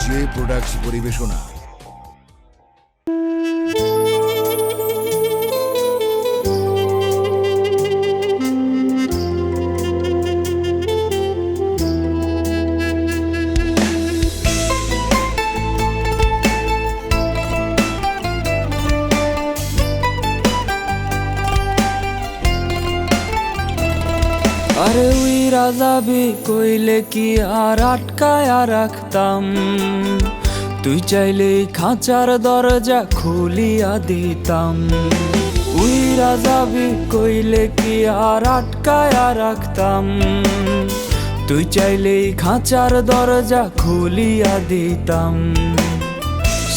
J products পরিবেশনা। আরে উইরা যাবি কইলে কি আর আটকায়া রাখতাম, তুই চাইলে খাঁচার দরজা খুলিয়া দিতাম। উইরা যাবি কইলে কি আর আটকায়া রাখতাম, তুই চাইলে খাঁচার দরজা খুলিয়া দিতাম।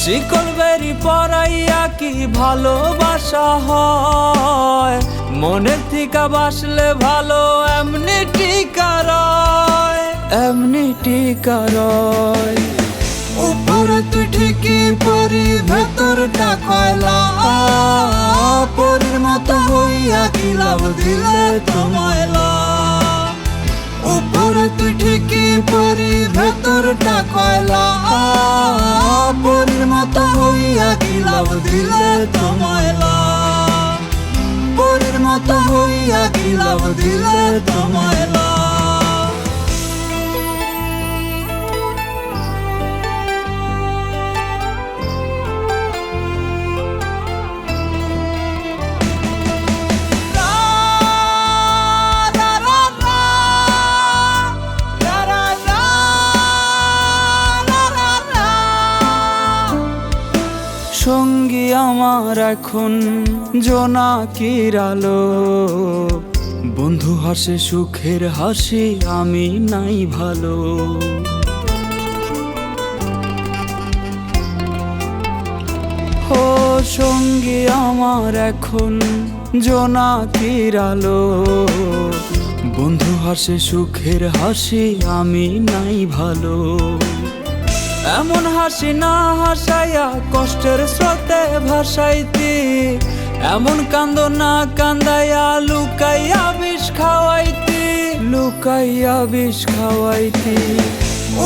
শিকল বেরি পরাইয়া কি ভালোবাসা হয়, মনের থিকা বাসলে ভালো এমনি টিকা রয়, এমনি টিকা রয়। উপরে তুই ঠিকই পরি ভেতরটা কয়লা, পরির মতো হইয়া কি লাভ দিলে তোমায়লা। উপরে তুই ঠিকই পরি ভেতরটা কয়লা, পরির মতো হইয়া কি লাভ দিলে তোমায়লা। পরির মতো হইয়া কি লাভ দিলে তোমায়লা। সঙ্গী আমার এখন জোনাকির আলো, বন্ধু হাসে সুখের হাসি আমি নাই ভালো। ও সঙ্গী আমার এখন জোনাকির আলো, বন্ধু হাসে সুখের হাসি আমি নাই ভালো। এমন হাসি না হাসাইয়া কষ্টের স্রোতে ভাসাইতি, এমন কান্দ না কান্দাইয়া লুকাইয়া বিষ খাওয়াইতি, লুকাইয়া বিষ খাওয়াইতি।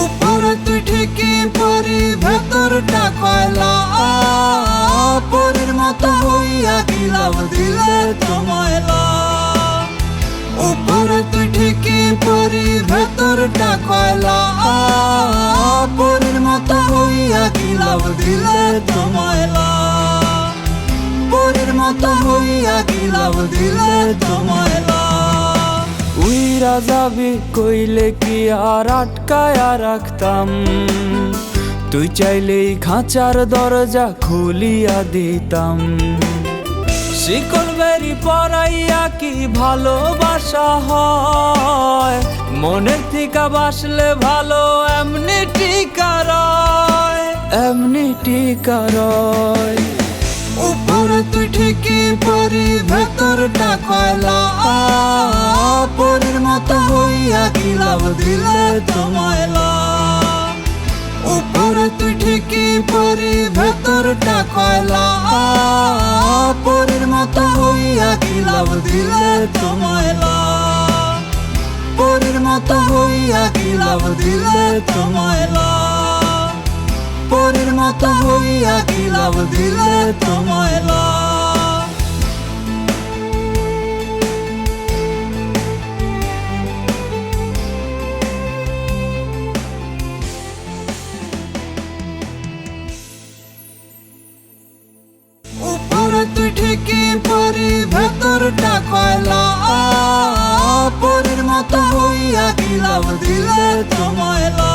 উপরে তুই ঠিকই পরি ভেতরটা কয়লা, পরির মতো হইয়া কি লাভ দিলে তোমায়লা। উপরে তুই ঠিকই পরি ভেতরটা কয়লা, পরির মতো হইয়া কি লাভ দিলে তোমায়লা। পরির মতো হইয়া কি লাভ দিলে তোমায়লা। উইরা যাবি কইলে কি আর আটকায়া রাখতাম, তুই চাইলেই খাঁচার দরজা খুলিয়া দিতাম। শিকল বেরি পরাইয়া কি ভালোবাসা হয়, মনের থিকা বাসলে ভালো এমনি টিকা রয়, এমনি টিকা রয়। উপরে তুই ঠিকই পরি ভেতরটা কয়লা, পরির মতো হইয়া কি লাভ দিলে তোমায়লা। উপরে তুই ঠিকই পরি ভেতরটা কয়লা, পরির মতো হইয়া কি লাভ দিলে তোমায়লা। পরির মতো হইয়া কি লাভ দিলে তোমায়লা। পরির মতো হইয়া কি লাভ দিলে তোমায়লা। উপরে তুই ঠিকই পরি ভেতরটা কয়লা, পরির মতো হইয়া কি লাভ দিলে তোমায়লা।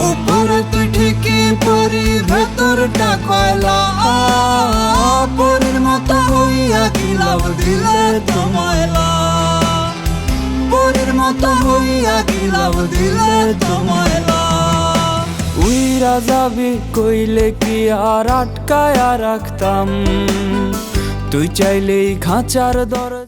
উপরে তুই ঠিকই পরি ভেতরটা কয়লা, পরির মতো হইয়া কি লাভ দিলে তোমায়লা। পরির মতো হইয়া কি লাভ দিলে তোমায়লা। উইরা যাবি কইলে কি আর আটকায়া রাখতাম, তুই চাইলেই খাঁচার দরজা